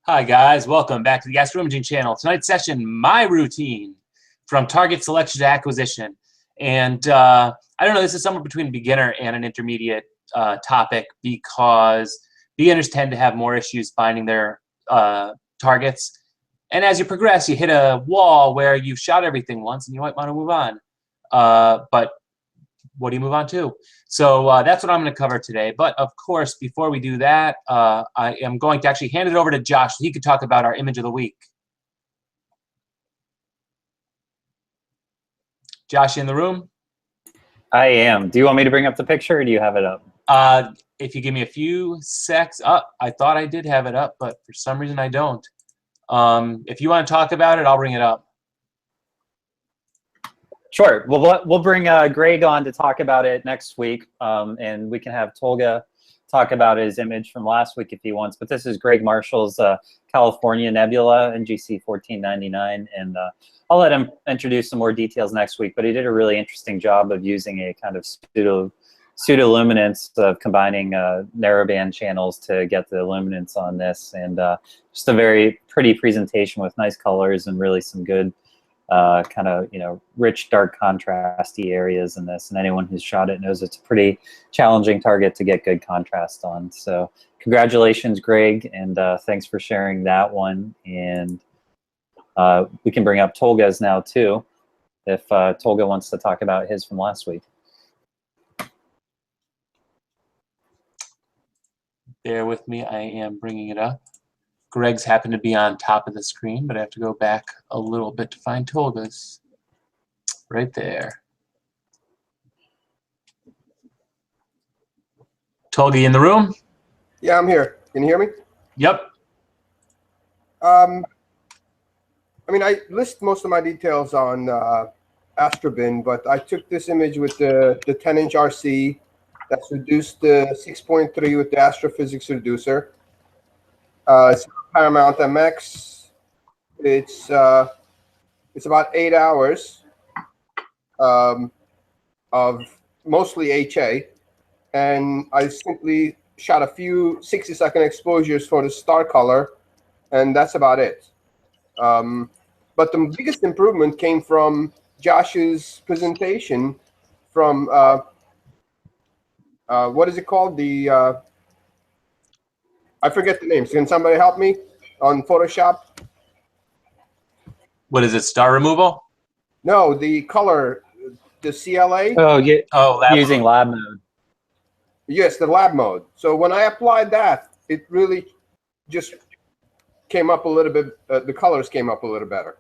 Hi guys, welcome back to the Gastroimaging channel. Tonight's session, my routine from target selection to acquisition. And I don't know, this is somewhere between a beginner and an intermediate topic because beginners tend to have more issues finding their targets. And as you progress, you hit a wall where you've shot everything once and you might want to move on. But what do you move on to? So that's what I'm going to cover today. But of course, before we do that, I am going to actually hand it over to Josh so he could talk about our image of the week. Josh, in the room? I am. Do you want me to bring up the picture or do you have it up? If you give me a few secs. I thought I did have it up, but for some reason I don't. If you want to talk about it, I'll bring it up. Sure. Well, we'll bring Greg on to talk about it next week, and we can have Tolga talk about his image from last week if he wants. But this is Greg Marshall's California Nebula, NGC 1499, and I'll let him introduce some more details next week. But he did a really interesting job of using a kind of pseudo-luminance of combining narrowband channels to get the luminance on this, and just a very pretty presentation with nice colors and really some good kind of, rich, dark, contrasty areas in this. And anyone who's shot it knows it's a pretty challenging target to get good contrast on. So congratulations, Greg, and thanks for sharing that one. And we can bring up Tolga's now too, if Tolga wants to talk about his from last week. Bear with me, I am bringing it up. Greg's happened to be on top of the screen, but I have to go back a little bit to find Tolga's. Right there. Tolga, in the room? Yeah, I'm here. Can you hear me? Yep. I mean, I list most of my details on Astrobin, but I took this image with the 10-inch RC that's reduced to 6.3 with the astrophysics reducer. It's Paramount MX. It's about 8 hours of mostly HA, and I simply shot a few 60-second exposures for the star color, and that's about it. But the biggest improvement came from Josh's presentation from what is it called? I forget the names. Can somebody help me on Photoshop? What is it, star removal? No, the color, the CLA. Oh, yeah. Oh, Using lab mode. Yes, the lab mode. So when I applied that, it really just came up a little bit. The colors came up a little better.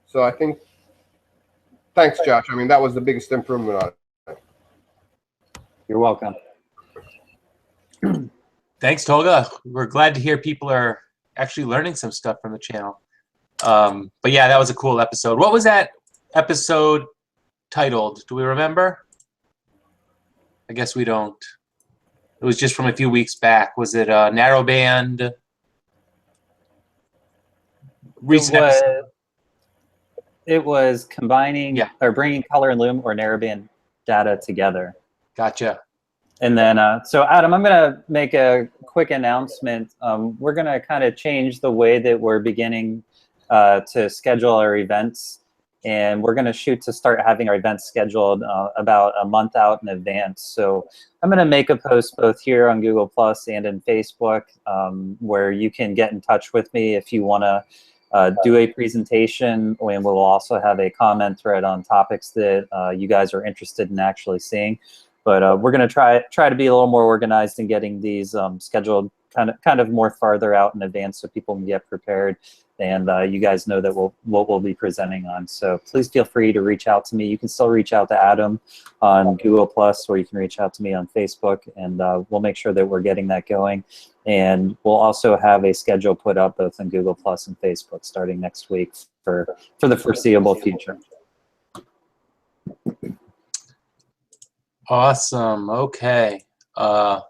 So I think, thanks, Josh. I mean, that was the biggest improvement on it. You're welcome. Thanks, Tolga. We're glad to hear people are actually learning some stuff from the channel. But yeah, that was a cool episode. What was that episode titled? Do we remember? I guess we don't. It was just from a few weeks back. Was it narrowband? It was combining or bringing color and lume or narrowband data together. Gotcha. And then, so Adam, I'm going to make a quick announcement. We're going to kind of change the way that we're beginning to schedule our events. And we're going to shoot to start having our events scheduled about a month out in advance. So I'm going to make a post both here on Google Plus and in Facebook where you can get in touch with me if you want to do a presentation. And we'll also have a comment thread on topics that you guys are interested in actually seeing. But we're going to try to be a little more organized in getting these scheduled kind of more farther out in advance so people can get prepared, and you guys know that what we'll be presenting on. So please feel free to reach out to me. You can still reach out to Adam on Google Plus, or you can reach out to me on Facebook, and we'll make sure that we're getting that going. And we'll also have a schedule put up both on Google Plus and Facebook starting next week for the foreseeable future. Awesome. Okay. I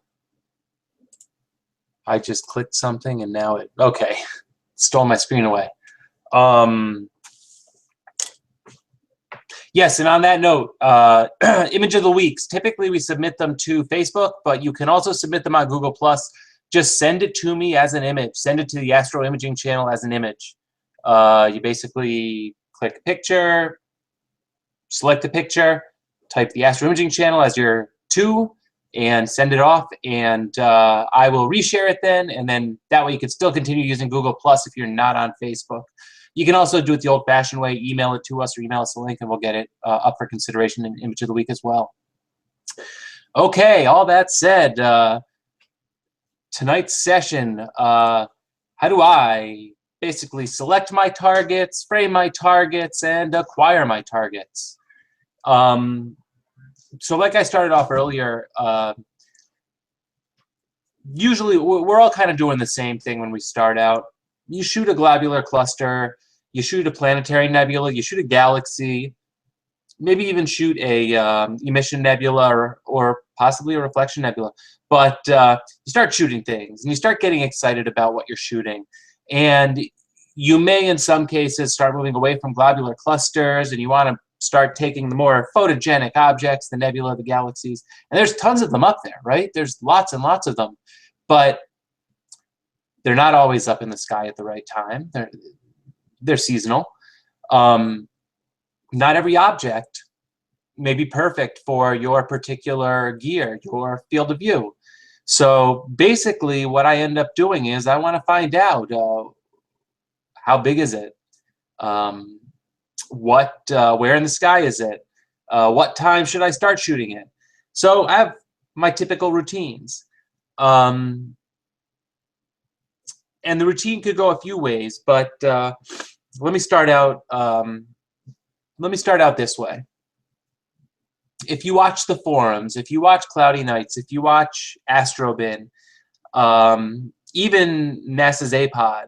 just clicked something and now it, okay, stole my screen away. Yes, and on that note, image of the weeks, typically we submit them to Facebook, but you can also submit them on Google Plus. just send it to me as an image. Send it to the Astro Imaging channel as an image. You basically click picture, select the picture, type the Astro Imaging channel as your to, and send it off, and I will reshare it then, and then that way you can still continue using Google Plus if you're not on Facebook. You can also do it the old-fashioned way, email it to us or email us a link, and we'll get it up for consideration in Image of the Week as well. Okay, all that said, tonight's session, how do I basically select my targets, frame my targets, and acquire my targets? So like I started off earlier, usually we're all kind of doing the same thing when we start out. You shoot a globular cluster, you shoot a planetary nebula, you shoot a galaxy, maybe even shoot a emission nebula or possibly a reflection nebula. But you start shooting things, and you start getting excited about what you're shooting. And you may, in some cases, start moving away from globular clusters, and you want to start taking the more photogenic objects, the nebula, the galaxies. And there's tons of them up there, right? There's lots and lots of them. But they're not always up in the sky at the right time. They're seasonal. Not every object may be perfect for your particular gear, your field of view. So basically what I end up doing is I want to find out how big is it? Where in the sky is it? What time should I start shooting it? So I have my typical routines. And the routine could go a few ways, but let me start out this way. If you watch the forums, if you watch Cloudy Nights, if you watch Astrobin, even NASA's APOD,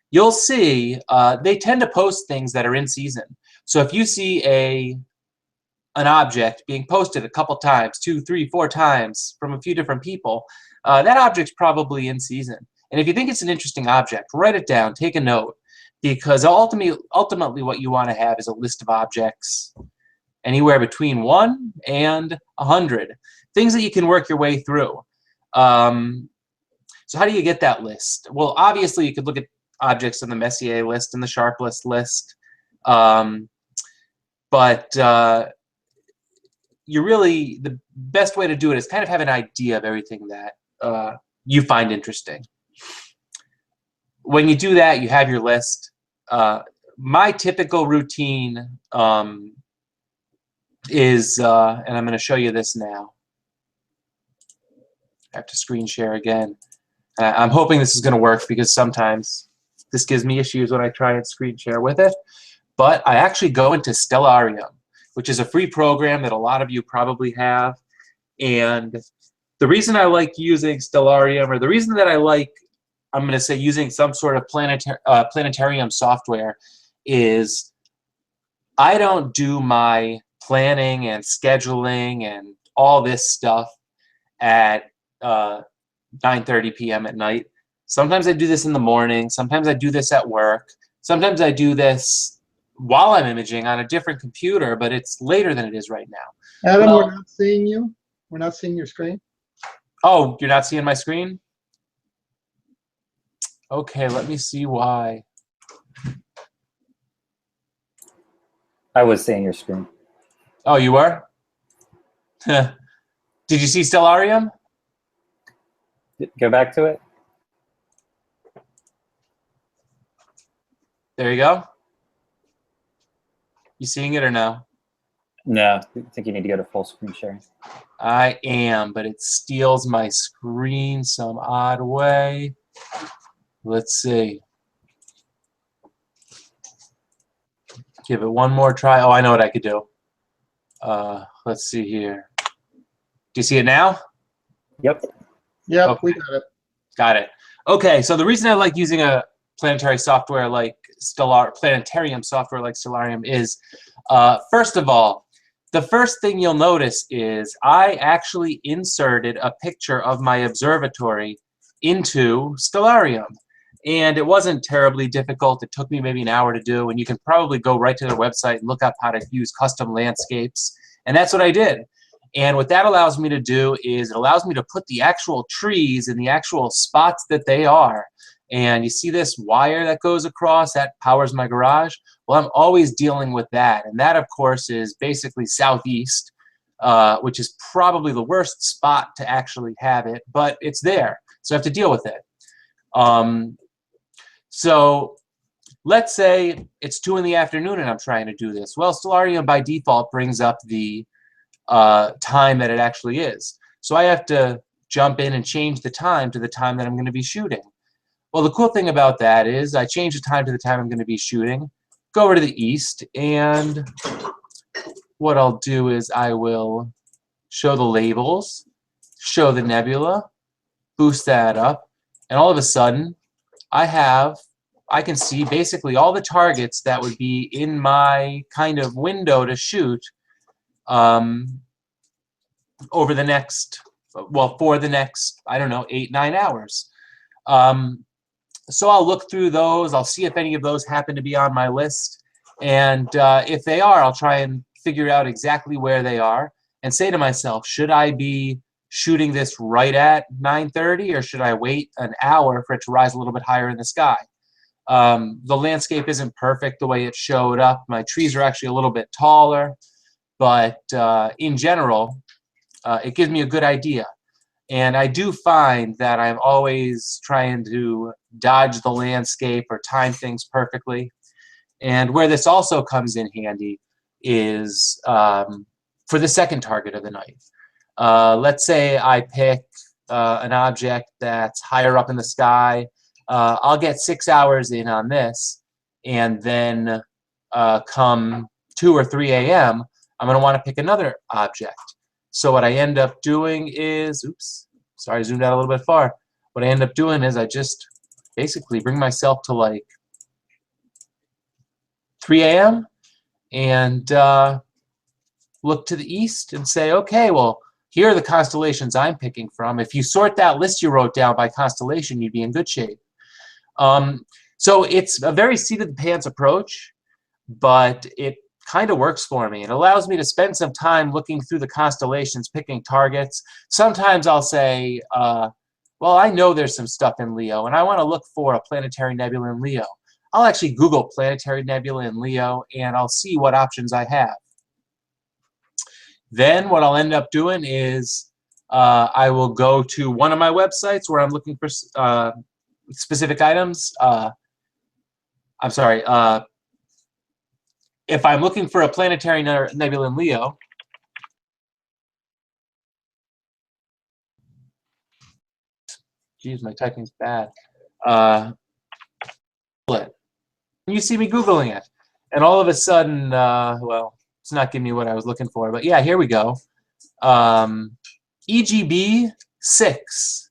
you'll see they tend to post things that are in season. So if you see an object being posted a couple times, 2, 3, 4 times from a few different people, that object's probably in season. And if you think it's an interesting object, write it down, take a note, because ultimately what you want to have is a list of objects anywhere between 1 and 100, things that you can work your way through. So how do you get that list? Well, obviously you could look at objects in the Messier list and the Sharpless list, but the best way to do it is kind of have an idea of everything that you find interesting. When you do that, you have your list. My typical routine is, and I'm going to show you this now. I have to screen share again. I'm hoping this is going to work because sometimes this gives me issues when I try and screen share with it. But I actually go into Stellarium, which is a free program that a lot of you probably have. And the reason I like using Stellarium, or the reason that I like, I'm going to say, using some sort of planetarium software, is I don't do my planning and scheduling and all this stuff at 9:30 p.m. at night. Sometimes I do this in the morning. Sometimes I do this at work. Sometimes I do this while I'm imaging on a different computer, but it's later than it is right now. Adam, Well, we're not seeing you. We're not seeing your screen. oh, you're not seeing my screen? Okay, let me see why. I was seeing your screen. Oh, you were? Did you see Stellarium? Go back to it. There you go. You seeing it or no? No, I think you need to go to full screen sharing. I am, but it steals my screen some odd way. Let's see. Give it one more try. Oh, I know what I could do. Let's see here. Do you see it now? Yep. Yep, Okay. we got it. Got it. Okay, so the reason I like using a planetary software like planetarium software like Stellarium is, first of all, the first thing you'll notice is I actually inserted a picture of my observatory into Stellarium. And it wasn't terribly difficult. It took me maybe an hour to do, and you can probably go right to their website and look up how to use custom landscapes. And that's what I did. And what that allows me to do is it allows me to put the actual trees in the actual spots that they are. And you see this wire that goes across, that powers my garage? Well, I'm always dealing with that. And that, of course, is basically southeast, which is probably the worst spot to actually have it, but it's there. So I have to deal with it. So let's say it's 2 in the afternoon and I'm trying to do this. Well, Stellarium by default brings up the time that it actually is. So I have to jump in and change the time to the time that I'm going to be shooting. Well, the cool thing about that is I change the time to the time I'm going to be shooting, go over to the east, and what I'll do is I will show the labels, show the nebula, boost that up, and all of a sudden I can see basically all the targets that would be in my kind of window to shoot over the next, well, for the next, I don't know, 8-9 hours. So I'll look through those. I'll see if any of those happen to be on my list. And if they are, I'll try and figure out exactly where they are and say to myself, should I be shooting this right at 9:30 or should I wait an hour for it to rise a little bit higher in the sky? The landscape isn't perfect the way it showed up. My trees are actually a little bit taller, but in general, it gives me a good idea. And I do find that I'm always trying to dodge the landscape or time things perfectly. And where this also comes in handy is for the second target of the night. Let's say I pick an object that's higher up in the sky. I'll get 6 hours in on this, and then come 2 or 3 a.m., I'm going to want to pick another object. So what I end up doing is, oops, sorry, I zoomed out a little bit far. What I end up doing is I just basically bring myself to like 3 a.m. and look to the east and say, okay, well, here are the constellations I'm picking from. If you sort that list you wrote down by constellation, you'd be in good shape. So it's a very seat-of-the-pants approach, but it kind of works for me. It allows me to spend some time looking through the constellations, picking targets. Sometimes I'll say, well, I know there's some stuff in Leo, and I want to look for a planetary nebula in Leo. I'll actually Google planetary nebula in Leo, and I'll see what options I have. Then what I'll end up doing is I will go to one of my websites where I'm looking for specific items. I'm sorry. If I'm looking for a planetary nebula in Leo, geez, my typing's bad. You see me Googling it, and all of a sudden, well, it's not giving me what I was looking for, but yeah, here we go. EGB 6,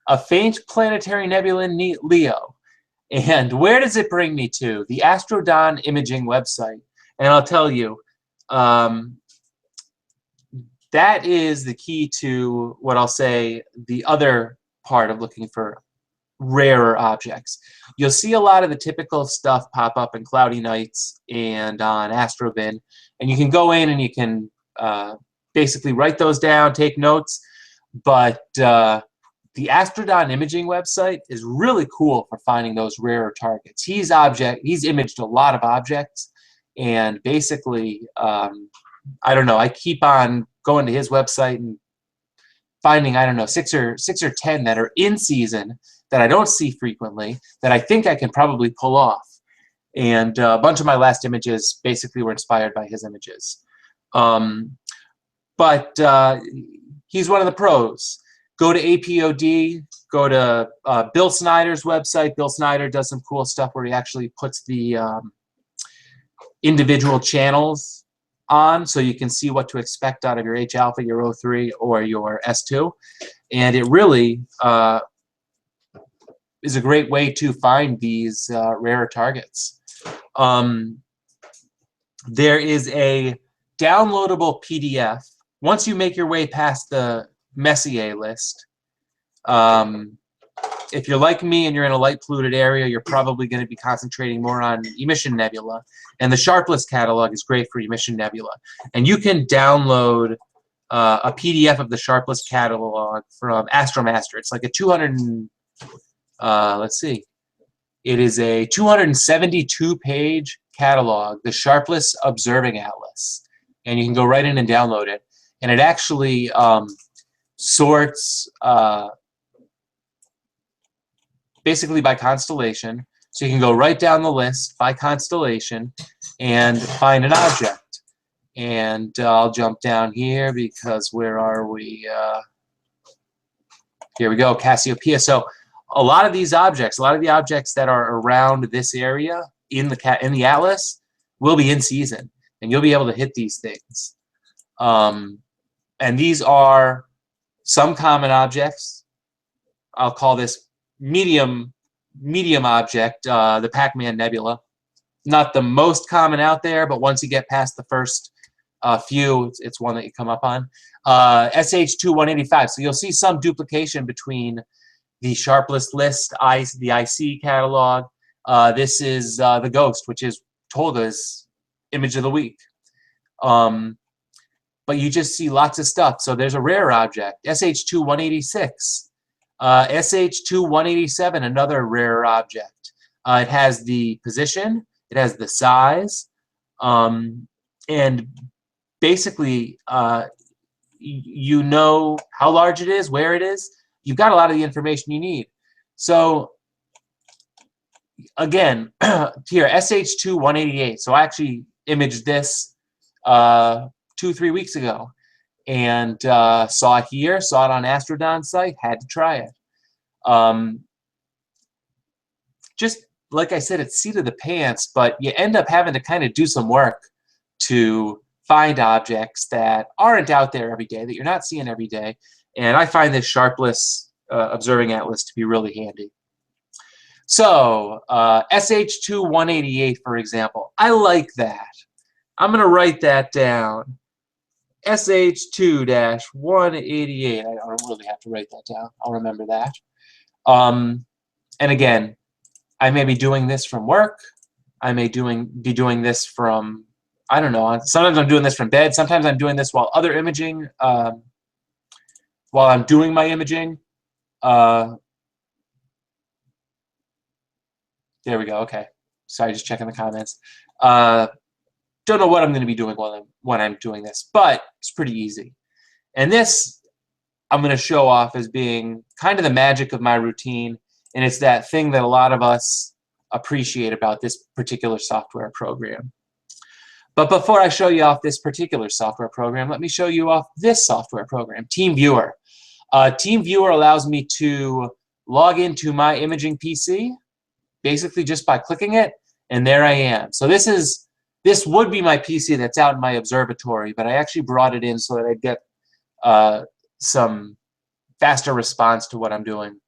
a faint planetary nebula in Leo. And where does it bring me to? The Astrodon imaging website. And I'll tell you, that is the key to what I'll say the other part of looking for rarer objects. You'll see a lot of the typical stuff pop up in Cloudy Nights and on Astrobin, and you can go in and you can basically write those down, take notes, but the Astrodon imaging website is really cool for finding those rarer targets. He's imaged a lot of objects, and basically, I don't know, I keep on going to his website and finding, I don't know, 6 or 10 that are in season that I don't see frequently that I think I can probably pull off. And a bunch of my last images basically were inspired by his images. But he's one of the pros. Go to APOD, go to Bill Snyder's website. Bill Snyder does some cool stuff where he actually puts the individual channels on so you can see what to expect out of your H alpha, your O3, or your S2. And it really is a great way to find these rarer targets. There is a downloadable PDF. Once you make your way past the Messier list, if you're like me and you're in a light polluted area, you're probably going to be concentrating more on emission nebula. And the Sharpless catalog is great for emission nebula. And you can download a PDF of the Sharpless catalog from Astromaster. It's like a 200, let's see. It is a 272-page catalog, the Sharpless Observing Atlas. And you can go right in and download it. And it actually sorts basically by constellation. So you can go right down the list by constellation and find an object. And I'll jump down here because where are we? Here we go, Cassiopeia. So a lot of these objects, a lot of the objects that are around this area in the atlas will be in season, and you'll be able to hit these things. And these are some common objects. I'll call this medium object, the Pac-Man Nebula. Not the most common out there, but once you get past the first few, it's one that you come up on. SH2 185. So you'll see some duplication between the Sharpless list, the IC catalog. This is the Ghost, which is Tolga's image of the week. But you just see lots of stuff. So there's a rare object, SH2 186. SH2 187, another rare object. It has the position, it has the size, and basically you know how large it is, where it is. You've got a lot of the information you need. So again, here, SH2 188. So I actually imaged this 2-3 weeks ago. And saw it here, saw it on Astrodon's site, had to try it. Just like I said, it's seat of the pants, but you end up having to kind of do some work to find objects that aren't out there every day, that you're not seeing every day. And I find this Sharpless Observing Atlas to be really handy. So SH2 188, for example, I like that. I'm going to write that down. SH2-188. I don't really have to write that down. I'll remember that. And again, I may be doing this from work. I may be doing this from, I don't know. Sometimes I'm doing this from bed. Sometimes I'm doing this while other imaging, while I'm doing my imaging. There we go. Okay. Sorry, just checking the comments. Don't know what I'm going to be doing when I'm doing this, but it's pretty easy. And this I'm going to show off as being kind of the magic of my routine, and it's that thing that a lot of us appreciate about this particular software program. But before I show you off this particular software program, let me show you off this software program, TeamViewer. TeamViewer allows me to log into my imaging PC, basically just by clicking it, and there I am. So this would be my PC that's out in my observatory, but I actually brought it in so that I'd get some faster response to what I'm doing.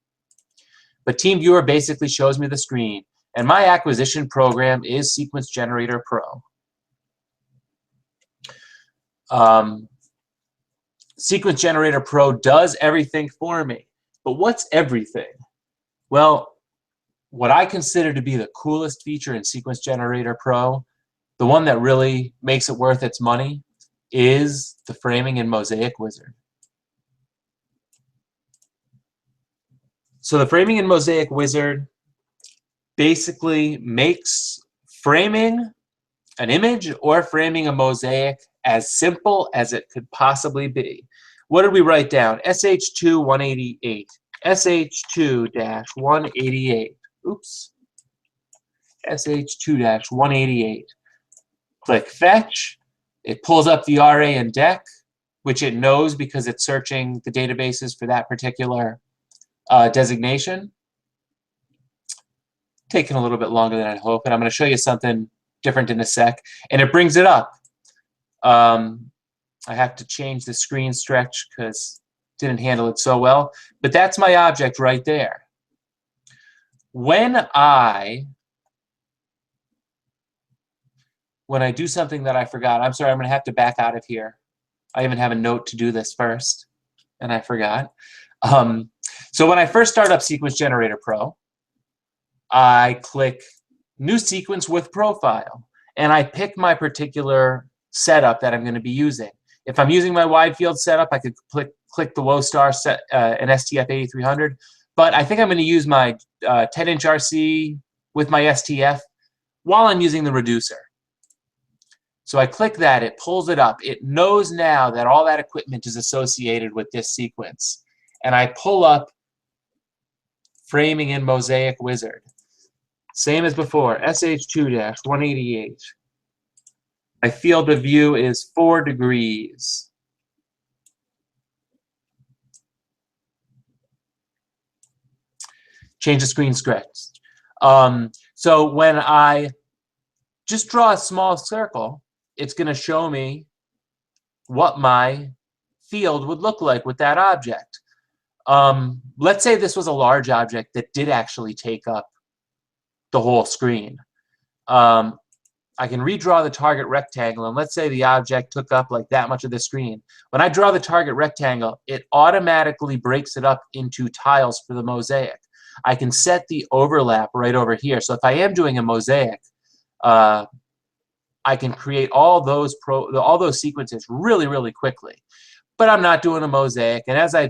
But TeamViewer basically shows me the screen, and my acquisition program is Sequence Generator Pro. Sequence Generator Pro does everything for me, but what's everything? Well, what I consider to be the coolest feature in Sequence Generator Pro, the one that really makes it worth its money, is the Framing and Mosaic Wizard. So the Framing and Mosaic Wizard basically makes framing an image or framing a mosaic as simple as it could possibly be. What did we write down? SH2 188. SH2-188. Oops. SH2-188. Click Fetch. It pulls up the RA and DEC, which it knows because it's searching the databases for that particular designation. Taking a little bit longer than I hoped, and I'm going to show you something different in a sec. And it brings it up. I have to change the screen stretch because it didn't handle it so well. But that's my object right there. When I do something that I forgot, I'm sorry, I'm going to have to back out of here. I even have a note to do this first, and I forgot. So when I first start up Sequence Generator Pro, I click New Sequence with Profile, and I pick my particular setup that I'm going to be using. If I'm using my wide field setup, I could click the Lowstar set an STF 8300. But I think I'm going to use my 10-inch RC with my STF while I'm using the reducer. So I click that, it pulls it up. It knows now that all that equipment is associated with this sequence. And I pull up Framing in Mosaic Wizard. Same as before, SH2-188. My field of view is 4 degrees. Change the screen stretch. So when I just draw a small circle, it's going to show me what my field would look like with that object. Let's say this was a large object that did actually take up the whole screen. I can redraw the target rectangle, and let's say the object took up like that much of the screen. When I draw the target rectangle, it automatically breaks it up into tiles for the mosaic. I can set the overlap right over here. So if I am doing a mosaic, I can create all those sequences really, really quickly. But I'm not doing a mosaic, and as I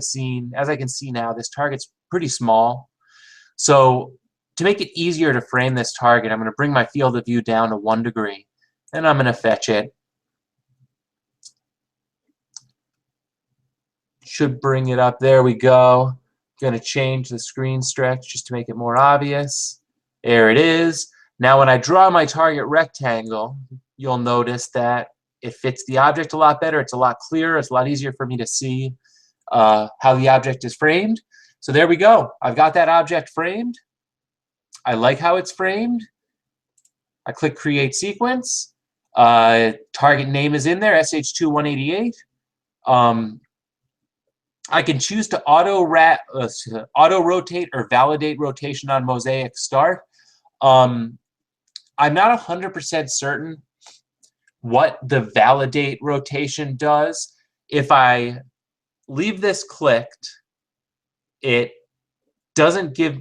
can see now, this target's pretty small. So to make it easier to frame this target, I'm going to bring my field of view down to 1 degree, and I'm going to fetch it. Should bring it up. There we go. Going to change the screen stretch just to make it more obvious. There it is. Now when I draw my target rectangle, you'll notice that it fits the object a lot better. It's a lot clearer. It's a lot easier for me to see how the object is framed. So there we go. I've got that object framed. I like how it's framed. I click Create Sequence. Target name is in there, SH2-188. I can choose to auto rotate or validate rotation on mosaic start. I'm not 100% certain what the validate rotation does. If I leave this clicked, it doesn't give,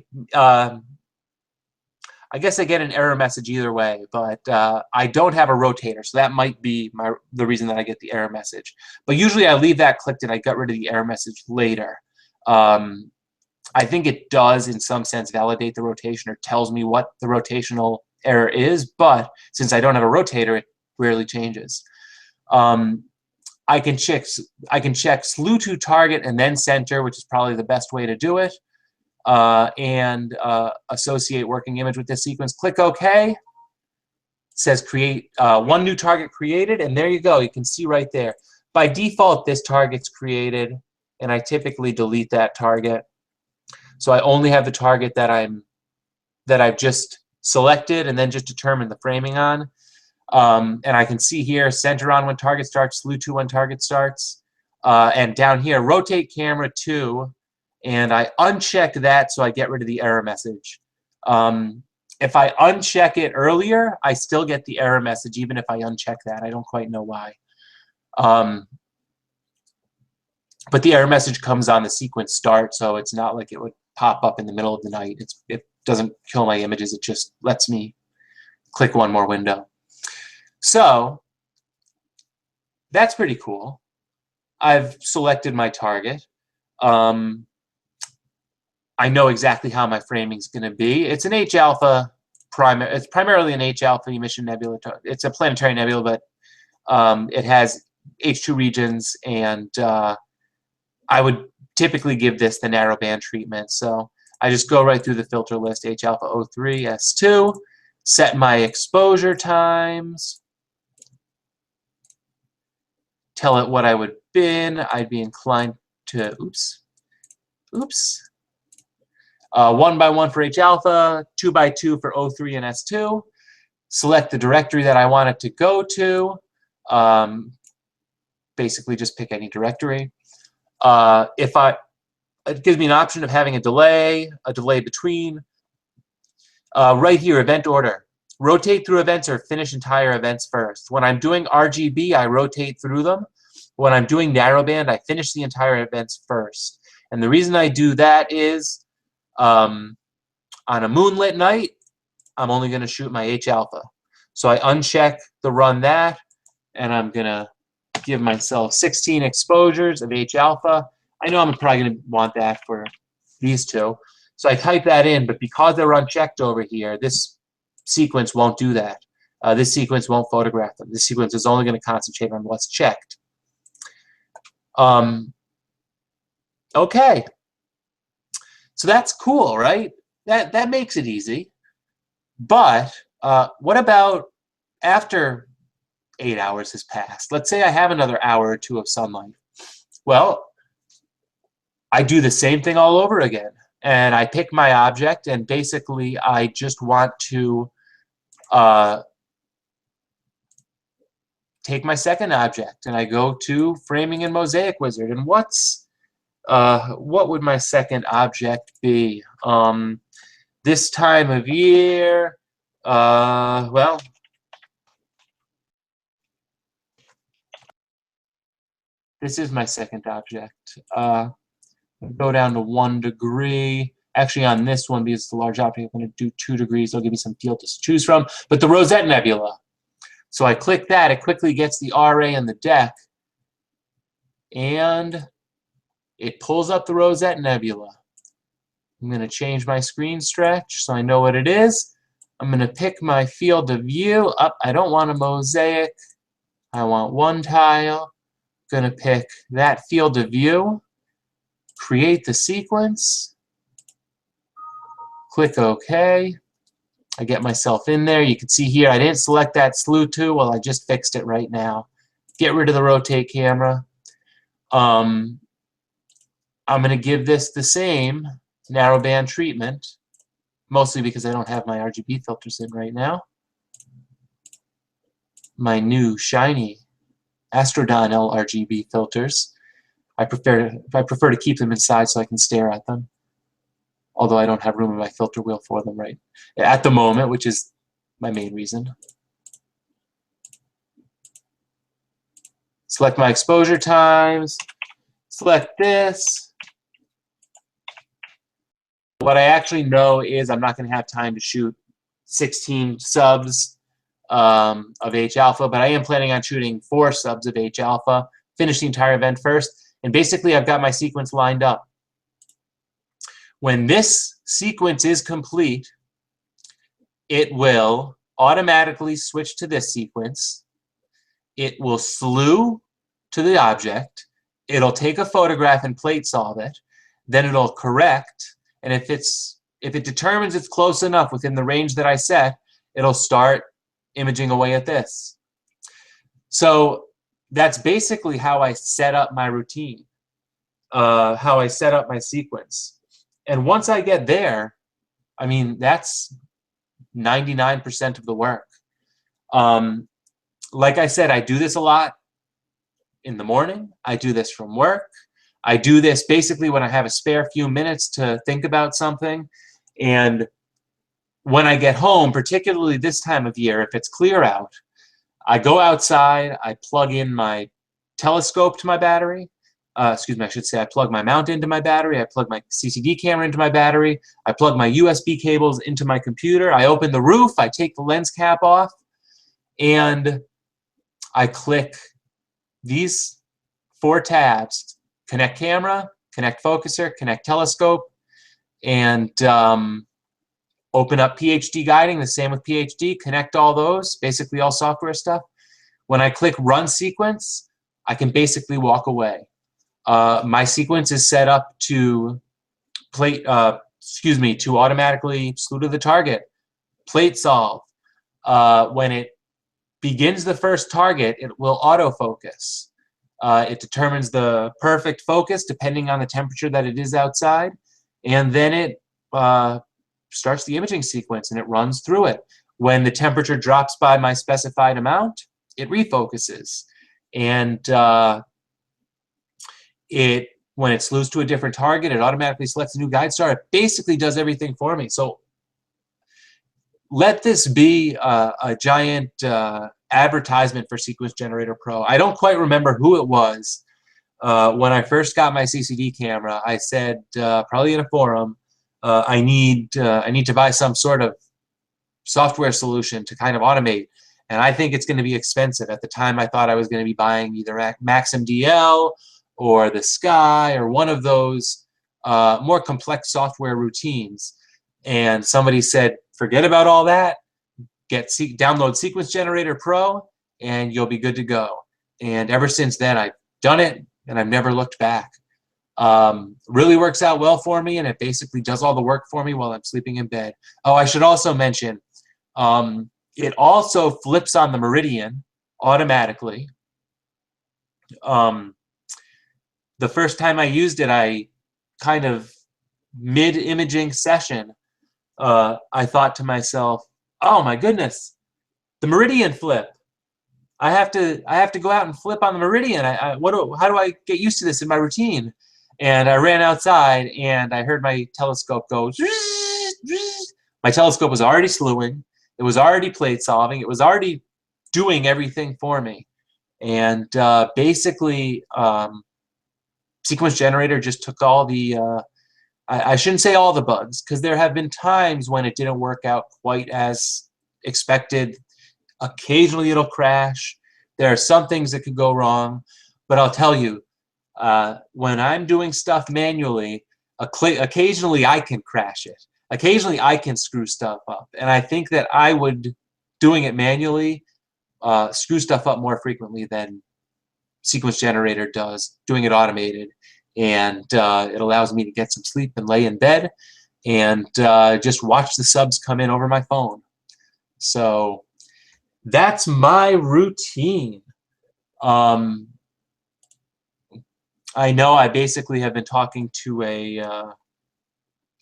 I guess I get an error message either way, but I don't have a rotator, so that might be the reason that I get the error message. But usually I leave that clicked and I get rid of the error message later. I think it does, in some sense, validate the rotation or tells me what the rotational error is, but since I don't have a rotator, it rarely changes. I can check slew to target and then center, which is probably the best way to do it. And associate working image with this sequence. Click OK. It says create one new target created, and there you go. You can see right there. By default, this target's created, and I typically delete that target. So I only have the target that I've just selected and then just determined the framing on. And I can see here center on when target starts, slew to when target starts, and down here rotate camera to. And I uncheck that so I get rid of the error message. If I uncheck it earlier, I still get the error message even if I uncheck that. I don't quite know why. But the error message comes on the sequence start, so it's not like it would pop up in the middle of the night. It doesn't kill my images. It just lets me click one more window. So that's pretty cool. I've selected my target. I know exactly how my framing is going to be. It's an H-alpha it's primarily an H-alpha emission nebula. It's a planetary nebula, but it has H2 regions, and I would typically give this the narrowband treatment. So I just go right through the filter list, H-alpha 03, S2, set my exposure times, tell it what I would bin. I'd be inclined to, oops. 1 by 1 for H-alpha, 2 by 2 for O3 and S2. Select the directory that I want it to go to. Basically, just pick any directory. It gives me an option of having a delay between. Right here, event order. Rotate through events or finish entire events first. When I'm doing RGB, I rotate through them. When I'm doing narrowband, I finish the entire events first. And the reason I do that is on a moonlit night, I'm only going to shoot my H-alpha. So I uncheck the run that, and I'm going to give myself 16 exposures of H alpha. I know I'm probably going to want that for these two. So I type that in, but because they're unchecked over here, this sequence won't do that. This sequence won't photograph them. This sequence is only going to concentrate on what's checked. Okay. So that's cool, right? That makes it easy. But what about after 8 hours has passed? Let's say I have another hour or two of sunlight. Well, I do the same thing all over again. And I pick my object, and basically I just want to take my second object, and I go to Framing and Mosaic Wizard. And what would my second object be? This time of year, well, this is my second object. Go down to 1 degree. Actually, on this one, because it's a large object, I'm going to do 2 degrees. They'll give me some field to choose from. But the Rosette Nebula. So I click that. It quickly gets the RA and the deck. And it pulls up the Rosette Nebula. I'm going to change my screen stretch so I know what it is. I'm going to pick my field of view. I don't want a mosaic. I want one tile. I'm going to pick that field of view. Create the sequence. Click OK. I get myself in there. You can see here I didn't select that slew to. Well, I just fixed it right now. Get rid of the rotate camera. I'm going to give this the same narrowband treatment, mostly because I don't have my RGB filters in right now. My new shiny Astrodon LRGB filters. I prefer to keep them inside so I can stare at them. Although I don't have room in my filter wheel for them right at the moment, which is my main reason. Select my exposure times. Select this. What I actually know is I'm not going to have time to shoot 16 subs of H alpha, but I am planning on shooting 4 subs of H alpha, finish the entire event first, and basically I've got my sequence lined up. When this sequence is complete, it will automatically switch to this sequence. It will slew to the object. It'll take a photograph and plate solve it. Then it'll correct, and if it determines it's close enough within the range that I set, it'll start imaging away at this. So that's basically how I set up my routine, how I set up my sequence. And once I get there, I mean, that's 99% of the work. Like I said, I do this a lot in the morning. I do this from work. I do this basically when I have a spare few minutes to think about something. And when I get home, particularly this time of year, if it's clear out, I go outside, I plug in my telescope to my battery. Excuse me, I should say I plug my mount into my battery, I plug my CCD camera into my battery, I plug my USB cables into my computer, I open the roof, I take the lens cap off, and I click these 4 tabs: connect camera, connect focuser, connect telescope, and open up PHD guiding, the same with PHD, connect all those, basically all software stuff. When I click run sequence, I can basically walk away. My sequence is set up to to automatically slew to the target, plate solve. When it begins the first target, it will autofocus. It determines the perfect focus depending on the temperature that it is outside, and then it starts the imaging sequence and it runs through it. When the temperature drops by my specified amount, it refocuses. And when it slews to a different target, it automatically selects a new guide star. It basically does everything for me. So let this be a giant advertisement for Sequence Generator Pro. I don't quite remember who it was. When I first got my CCD camera, I said, probably in a forum, I need to buy some sort of software solution to kind of automate. And I think it's going to be expensive. At the time, I thought I was going to be buying either Maxim DL or the Sky or one of those more complex software routines. And somebody said, forget about all that. Download Sequence Generator Pro, and you'll be good to go. And ever since then, I've done it, and I've never looked back. Really works out well for me, and it basically does all the work for me while I'm sleeping in bed. Oh, I should also mention, it also flips on the meridian automatically. The first time I used it, I kind of mid-imaging session, I thought to myself, oh my goodness, the meridian flip. I have to go out and flip on the meridian. How do I get used to this in my routine? And I ran outside and I heard my telescope go. My telescope was already slewing. It was already plate solving. It was already doing everything for me. And basically, Sequence Generator just took all the, I shouldn't say all the bugs, because there have been times when it didn't work out quite as expected. Occasionally it'll crash. There are some things that could go wrong. But I'll tell you, when I'm doing stuff manually, occasionally I can crash it. Occasionally I can screw stuff up. And I think that I would, doing it manually, screw stuff up more frequently than Sequence Generator does, doing it automated. And it allows me to get some sleep and lay in bed and just watch the subs come in over my phone. So that's my routine. I know I basically have been talking to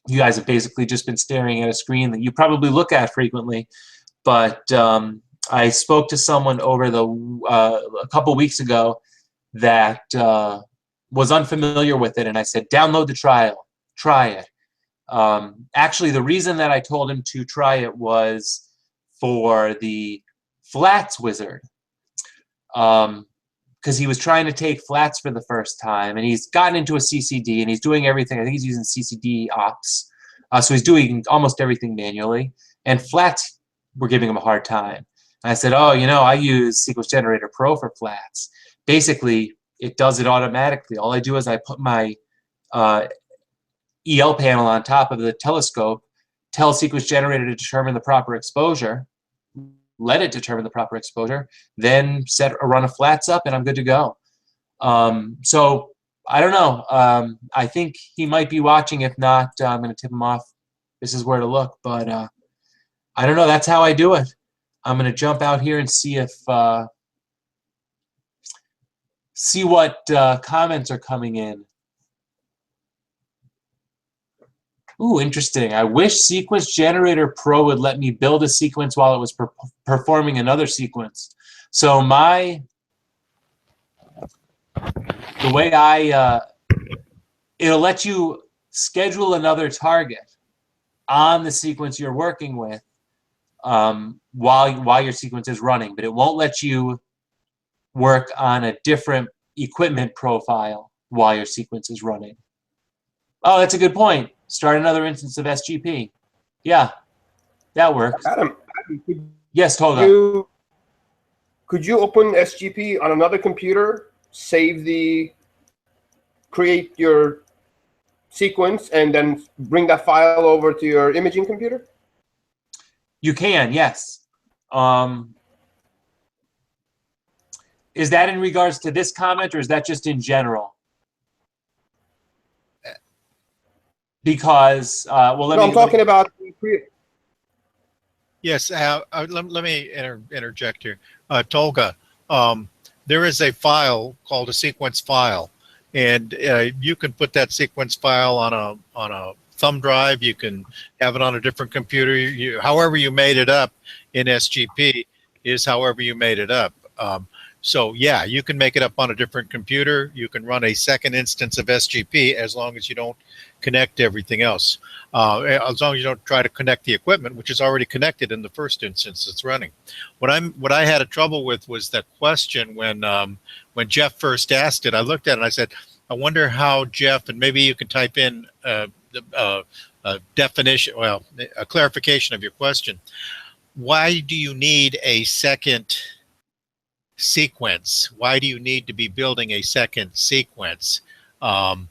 you guys have basically just been staring at a screen that you probably look at frequently, but I spoke to someone over a couple weeks ago that was unfamiliar with it, and I said, download the trial, try it. Actually, the reason that I told him to try it was for the flats wizard, because he was trying to take flats for the first time, and he's gotten into a CCD, and he's doing everything. I think he's using CCD ops, so he's doing almost everything manually, and flats were giving him a hard time. And I said, oh, you know, I use Sequence Generator Pro for flats. Basically, it does it automatically. All I do is I put my EL panel on top of the telescope, tell Sequence Generator to determine the proper exposure, let it determine the proper exposure, then set a run of flats up, and I'm good to go. So I don't know. I think he might be watching. If not, I'm going to tip him off. This is where to look. But I don't know. That's how I do it. I'm going to jump out here and see if see what comments are coming in. Ooh, interesting. I wish Sequence Generator Pro would let me build a sequence while it was performing another sequence. So the way it'll let you schedule another target on the sequence you're working with while your sequence is running, but it won't let you work on a different equipment profile while your sequence is running. Oh, that's a good point. Start another instance of SGP. Yeah, that works. Adam, yes, Tolga. Could you open SGP on another computer, create your sequence, and then bring that file over to your imaging computer? You can, yes. Is that in regards to this comment, or is that just in general? Because, well, I'm talking about. Yes, let me interject here. Tolga, there is a file called a sequence file, and you can put that sequence file on a thumb drive. You can have it on a different computer. However you made it up in SGP is however you made it up. So yeah, you can make it up on a different computer. You can run a second instance of SGP as long as you don't connect everything else. As long as you don't try to connect the equipment, which is already connected in the first instance it's running. What I had a trouble with was that question when Jeff first asked it. I looked at it and I said, I wonder how Jeff, and maybe you can type in a definition, well, a clarification of your question. why do you need a second sequence? Why do you need to be building a second sequence? You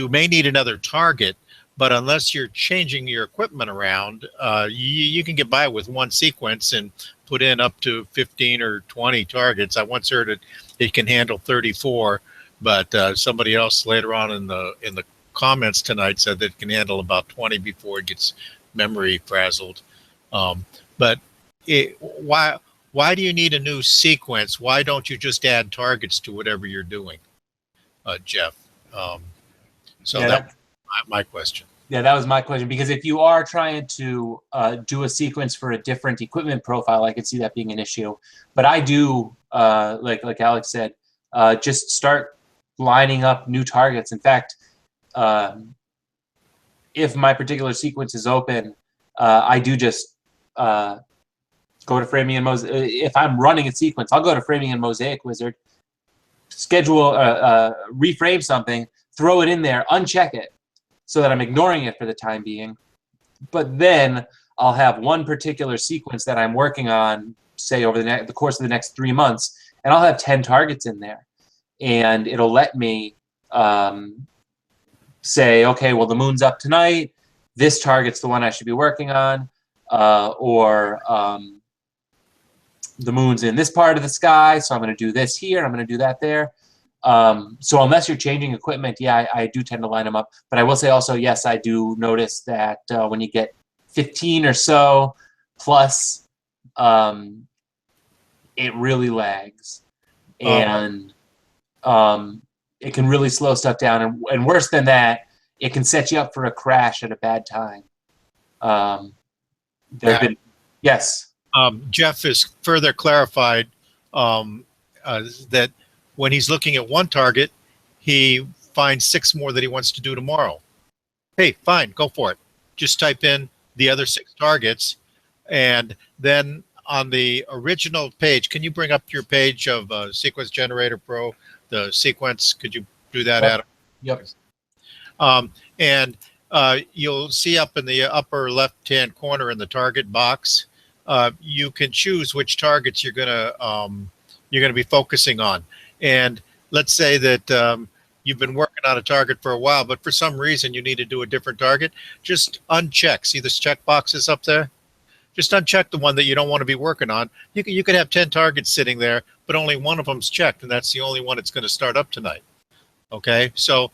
may need another target, but unless you're changing your equipment around, you can get by with one sequence and put in up to 15 or 20 targets. I once heard it can handle 34, but somebody else later on in the comments tonight said that it can handle about 20 before it gets memory frazzled. But why do you need a new sequence? Why don't you just add targets to whatever you're doing, Jeff? So Yeah, that's my question. Yeah, that was my question, because if you are trying to do a sequence for a different equipment profile, I could see that being an issue. But I do, like Alex said, just start lining up new targets. In fact, if my particular sequence is open, I do just go to Framing and Mosaic. If I'm running a sequence, I'll go to Framing and Mosaic Wizard, schedule, reframe something, throw it in there, uncheck it, so that I'm ignoring it for the time being. But then I'll have one particular sequence that I'm working on, say over the course of the next 3 months, and I'll have 10 targets in there. And it'll let me say, okay, well, the moon's up tonight. This target's the one I should be working on. Or the moon's in this part of the sky, so I'm going to do this here. I'm going to do that there. So unless you're changing equipment, yeah, I do tend to line them up. But I will say also, yes, I do notice that when you get 15 or so plus, it really lags. And it can really slow stuff down. And worse than that, it can set you up for a crash at a bad time. Yes. Jeff has further clarified that when he's looking at one target, he finds 6 more that he wants to do tomorrow. Hey, fine, go for it. Just type in the other 6 targets, and then on the original page, can you bring up your page of Sequence Generator Pro, the sequence? Could you do that, Adam? Yep. And you'll see up in the upper left-hand corner in the target box, you can choose which targets you're gonna be focusing on. And let's say that you've been working on a target for a while, but for some reason you need to do a different target. Just uncheck. See this check boxes up there? Just uncheck the one that you don't want to be working on. You could have 10 targets sitting there, but only one of them's checked, and that's the only one that's going to start up tonight. Okay, so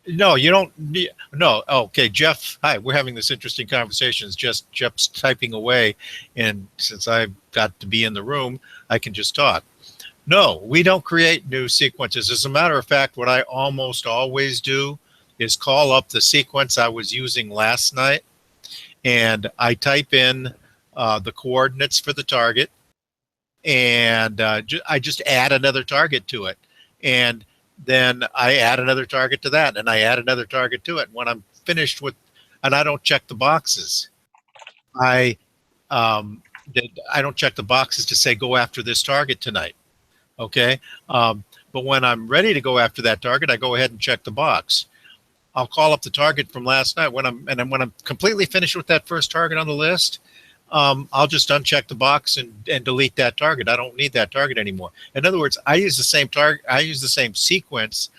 no, you don't need, no. Okay, Jeff, hi, we're having this interesting conversation. It's just Jeff's typing away, and since I've got to be in the room, I can just talk. No, we don't create new sequences. As a matter of fact, what I almost always do is call up the sequence I was using last night, and I type in the coordinates for the target, and I just add another target to it. And then I add another target to that, and I add another target to it. When I'm finished with, and I don't check the boxes. I don't check the boxes to say go after this target tonight. Okay, but when I'm ready to go after that target, I go ahead and check the box. I'll call up the target from last night. When I'm completely finished with that first target on the list, I'll just uncheck the box and delete that target. I don't need that target anymore. In other words, I use the same target. I use the same sequence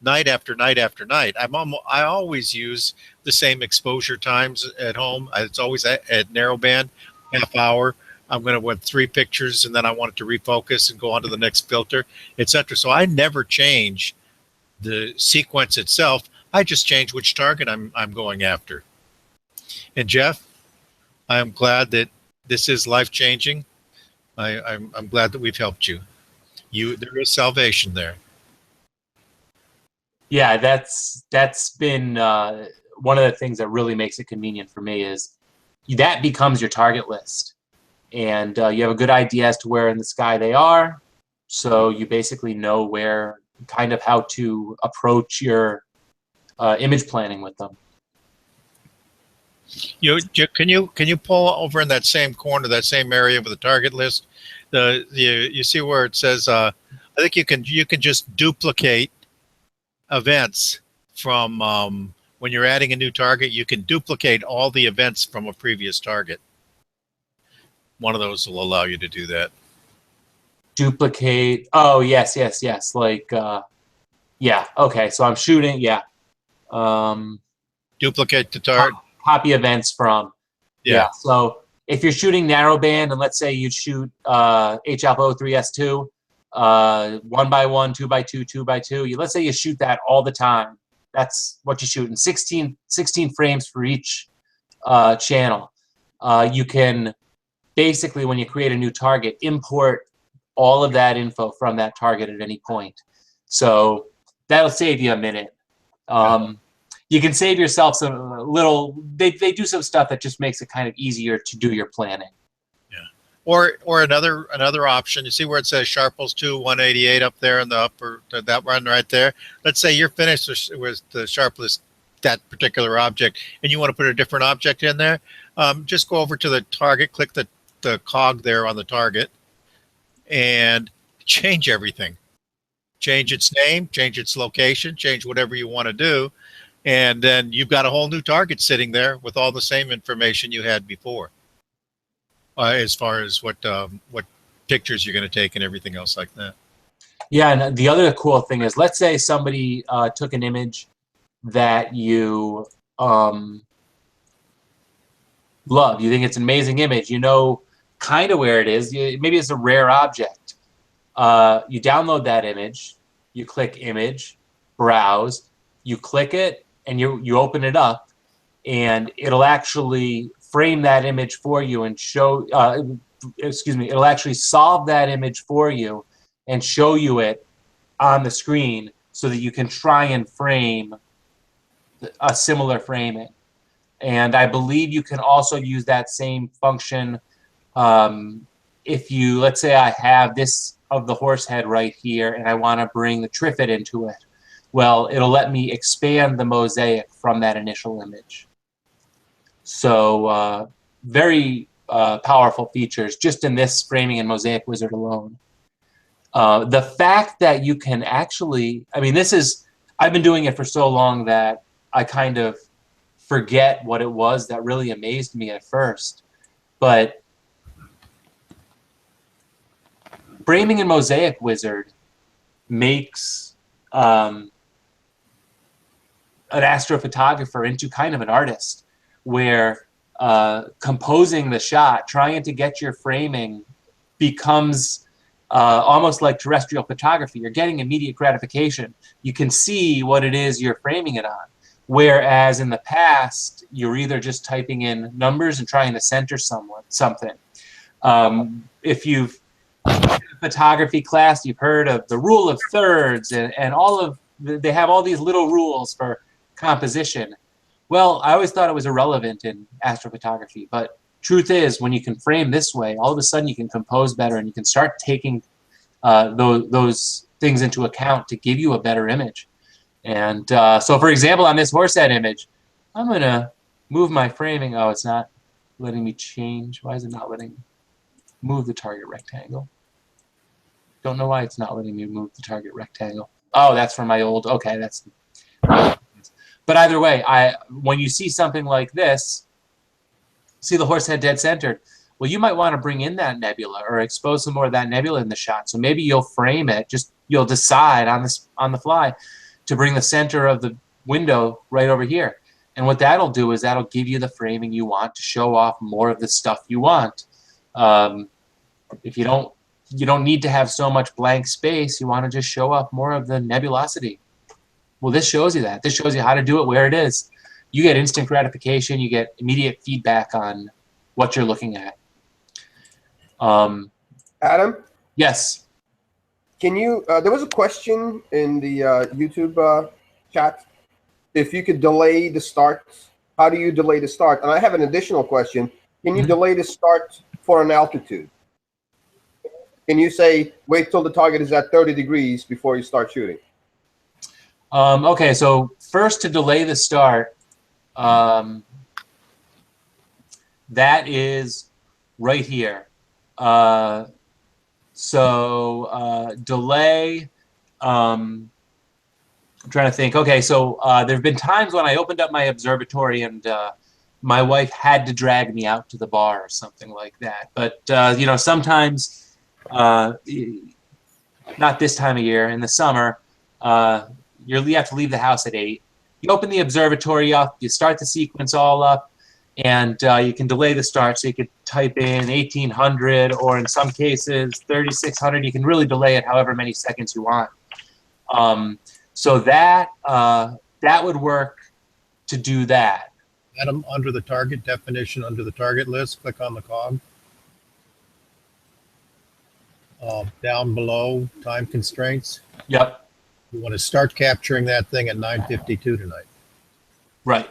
night after night after night. I always use the same exposure times at home. It's always at narrowband, half hour. I'm going to want 3 pictures, and then I want it to refocus and go on to the next filter, etc. So I never change the sequence itself. I just change which target I'm going after. And Jeff, I am glad that this is life-changing. I'm glad that we've helped you. There is salvation there. Yeah, that's been one of the things that really makes it convenient for me is that becomes your target list. And you have a good idea as to where in the sky they are. So you basically know where, kind of how to approach your image planning with them. Can you pull over in that same corner, that same area with the target list? You see where it says, I think you can just duplicate events from when you're adding a new target, you can duplicate all the events from a previous target. One of those will allow you to do that. Duplicate. Oh, yes. Like, yeah. Okay. So I'm shooting. Yeah. Duplicate the target. Copy events from. Yeah. So if you're shooting narrowband, and let's say you shoot H-alpha 03S2, 1 by 1, 2 by 2, 2 by 2. Let's say you shoot that all the time. That's what you shoot in 16 frames for each channel. You can basically, when you create a new target, import all of that info from that target at any point. So that'll save you a minute. You can save yourself some little, they do some stuff that just makes it kind of easier to do your planning. Yeah. Or another option, you see where it says Sharples 2 188 up there in the upper, that one right there. Let's say you're finished with the Sharpless, that particular object, and you want to put a different object in there. Just go over to the target, click the cog there on the target, and change everything. Change its name, change its location, change whatever you want to do, and then you've got a whole new target sitting there with all the same information you had before, as far as what pictures you're going to take and everything else like that. Yeah, and the other cool thing is, let's say somebody took an image that you love. You think it's an amazing image. You know kind of where it is. Maybe it's a rare object. You download that image. You click Image, Browse. You click it, and you open it up, and it'll actually frame that image for you and show. It'll actually solve that image for you and show you it on the screen so that you can try and frame a similar framing. And I believe you can also use that same function if you, let's say I have this of the horse head right here and I want to bring the trifid into it. Well, it'll let me expand the mosaic from that initial image. So very powerful features just in this framing and mosaic wizard alone. The fact that you can actually, I mean, I've been doing it for so long that I kind of forget what it was that really amazed me at first. But framing and mosaic wizard makes an astrophotographer into kind of an artist, where composing the shot, trying to get your framing, becomes almost like terrestrial photography. You're getting immediate gratification. You can see what it is you're framing it on. Whereas in the past, you're either just typing in numbers and trying to center something. If you've photography class, you've heard of the rule of thirds and all of they have all these little rules for composition. Well, I always thought it was irrelevant in astrophotography, but truth is, when you can frame this way, all of a sudden you can compose better and you can start taking those things into account to give you a better image. And so, for example, on this horse head image, I'm going to move my framing. Oh, it's not letting me change. Why is it not letting me move the target rectangle? Don't know why it's not letting me move the target rectangle. Oh, that's from my old, okay, that's. But either way, when you see something like this, see the horse head dead centered, well, you might want to bring in that nebula or expose some more of that nebula in the shot. So maybe you'll frame it, you'll decide on the fly to bring the center of the window right over here. And what that'll do is that'll give you the framing you want to show off more of the stuff you want. If you don't need to have so much blank space, you want to just show off more of the nebulosity. Well, this shows you that. This shows you how to do it where it is. You get instant gratification. You get immediate feedback on what you're looking at. Adam? Yes. Can you, there was a question in the YouTube chat. If you could delay the start, how do you delay the start? And I have an additional question. Can you delay the start for an altitude? Can you say, wait till the target is at 30 degrees before you start shooting? Okay, so first, to delay the start, that is right here. Delay, I'm trying to think. Okay, so there have been times when I opened up my observatory and my wife had to drag me out to the bar or something like that. But you know, sometimes, not this time of year, in the summer, you have to leave the house at 8. You open the observatory up, you start the sequence all up, and you can delay the start. So you could type in 1800, or in some cases 3600. You can really delay it however many seconds you want. So that would work to do that. Adam, under the target definition, under the target list, click on the cog. Down below, time constraints. Yep. You want to start capturing that thing at 9:52 tonight. Right.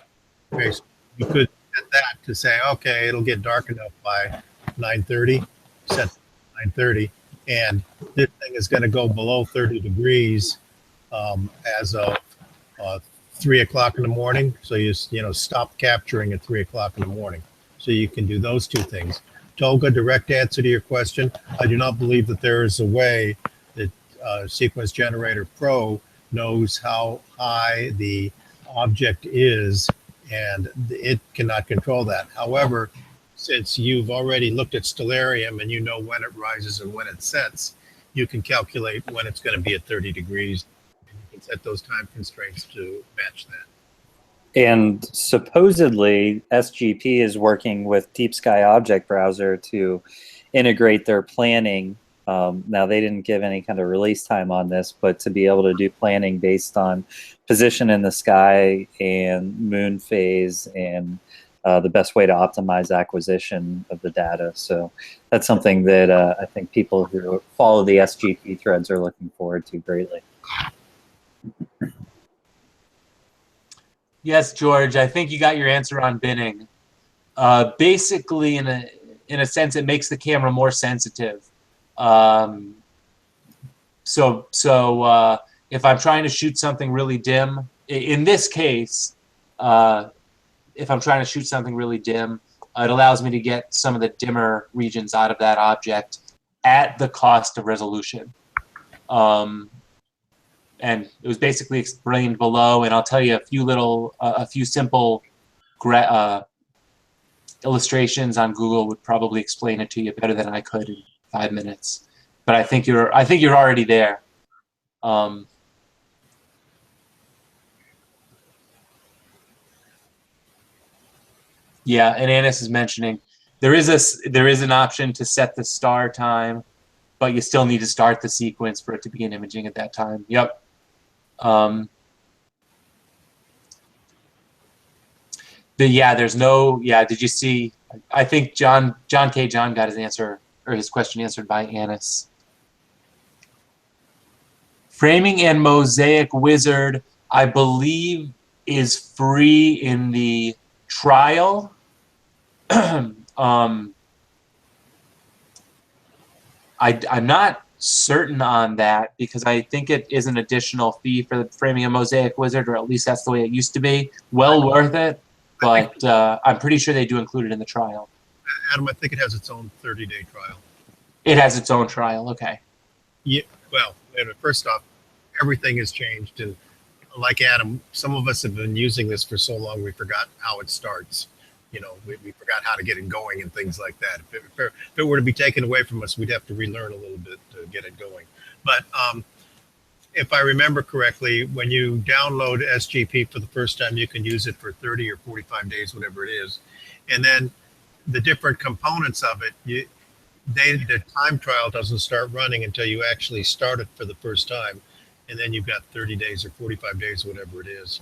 Okay, so you could set that to say, okay, it'll get dark enough by 9:30, set 9:30, and this thing is going to go below 30 degrees as of 3 o'clock in the morning. So you stop capturing at 3 o'clock in the morning. So you can do those two things. Tolga, direct answer to your question. I do not believe that there is a way that Sequence Generator Pro knows how high the object is, and it cannot control that. However, since you've already looked at Stellarium and you know when it rises and when it sets, you can calculate when it's going to be at 30 degrees. And you can set those time constraints to match that. And supposedly, SGP is working with Deep Sky Object Browser to integrate their planning. Now, they didn't give any kind of release time on this, but to be able to do planning based on position in the sky and moon phase and the best way to optimize acquisition of the data. So that's something that I think people who follow the SGP threads are looking forward to greatly. Yes, George, I think you got your answer on binning. Basically, in a sense, it makes the camera more sensitive. So if I'm trying to shoot something really dim, in this case, if I'm trying to shoot something really dim, it allows me to get some of the dimmer regions out of that object at the cost of resolution. And it was basically explained below, and I'll tell you a few simple illustrations on Google would probably explain it to you better than I could in 5 minutes. But I think you're already there. Yeah, and Anis is mentioning there is an option to set the star time, but you still need to start the sequence for it to begin imaging at that time. Yep. There's no, did you see, I think John got his answer, or his question answered by Anis. Framing and Mosaic Wizard, I believe, is free in the trial. I'm not certain on that, because I think it is an additional fee for the Framing a Mosaic Wizard, or at least that's the way it used to be. Well worth it, but I'm pretty sure they do include it in the trial. Adam, I think it has its own 30-day trial. It has its own trial, okay. Yeah, well, first off, everything has changed, and like Adam, some of us have been using this for so long we forgot how it starts. We forgot how to get it going and things like that. If it were to be taken away from us, we'd have to relearn a little bit to get it going. But if I remember correctly, when you download SGP for the first time, you can use it for 30 or 45 days, whatever it is. And then the different components of it, the time trial doesn't start running until you actually start it for the first time. And then you've got 30 days or 45 days, whatever it is,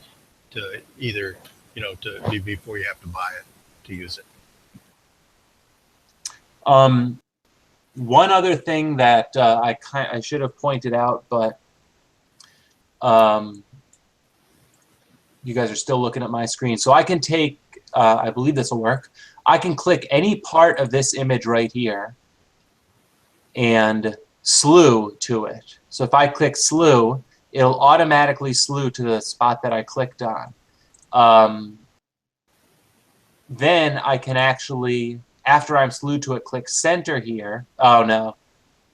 to either, before you have to buy it to use it. One other thing that I should have pointed out, but you guys are still looking at my screen. So I can take, I believe this will work. I can click any part of this image right here and slew to it. So if I click slew, it'll automatically slew to the spot that I clicked on. Then I can actually, after I'm slewed to it, click center here. Oh no,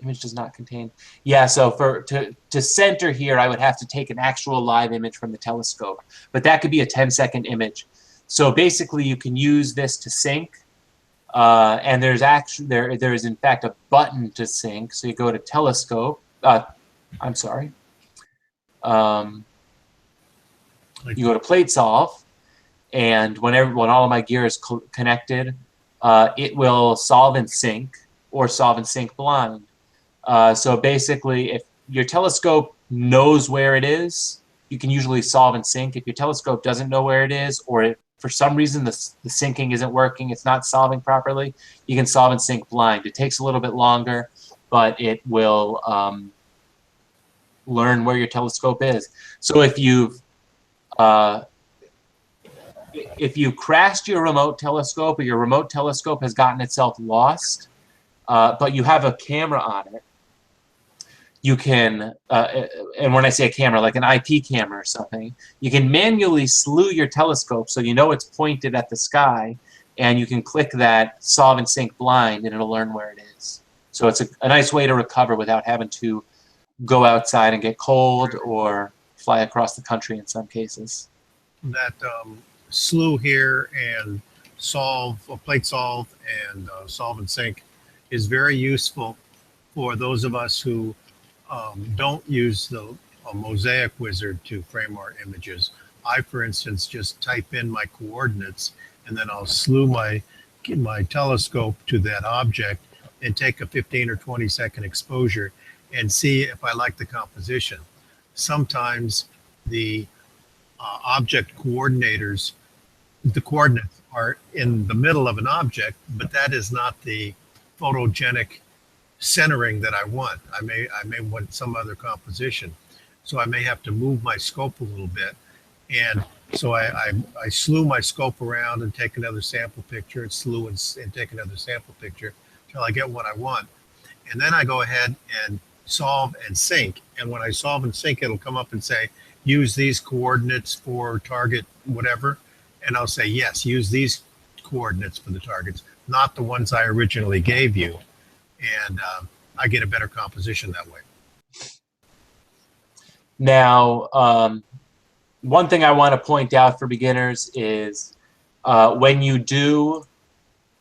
Image does not contain. Yeah, so to center here, I would have to take an actual live image from the telescope, but that could be a 10-second image. So basically, you can use this to sync, and there's actually there is in fact a button to sync. So you go to telescope. I'm sorry. You go to plate solve, and when all of my gear is connected, it will solve and sync or solve and sync blind. So basically, if your telescope knows where it is, you can usually solve and sync. If your telescope doesn't know where it is, or if for some reason the syncing isn't working, it's not solving properly, you can solve and sync blind. It takes a little bit longer, but it will learn where your telescope is. So if you've crashed your remote telescope, or your remote telescope has gotten itself lost, but you have a camera on it, you can, and when I say a camera, like an IP camera or something, you can manually slew your telescope so you know it's pointed at the sky, and you can click that solve and sync blind, and it'll learn where it is. So it's a nice way to recover without having to go outside and get cold or fly across the country in some cases. That slew here and solve, plate solve, and solve and sync is very useful for those of us who don't use the mosaic wizard to frame our images. I, for instance, just type in my coordinates, and then I'll slew my telescope to that object and take a 15 or 20 second exposure and see if I like the composition. Sometimes the object coordinators, the coordinates are in the middle of an object, but that is not the photogenic centering that I want. I may want some other composition. So I may have to move my scope a little bit. And so I slew my scope around and take another sample picture, and slew and take another sample picture till I get what I want. And then I go ahead and solve and sync. And when I solve and sync, it'll come up and say, use these coordinates for target whatever. And I'll say, yes, use these coordinates for the targets, not the ones I originally gave you. And I get a better composition that way. Now, one thing I want to point out for beginners is when you do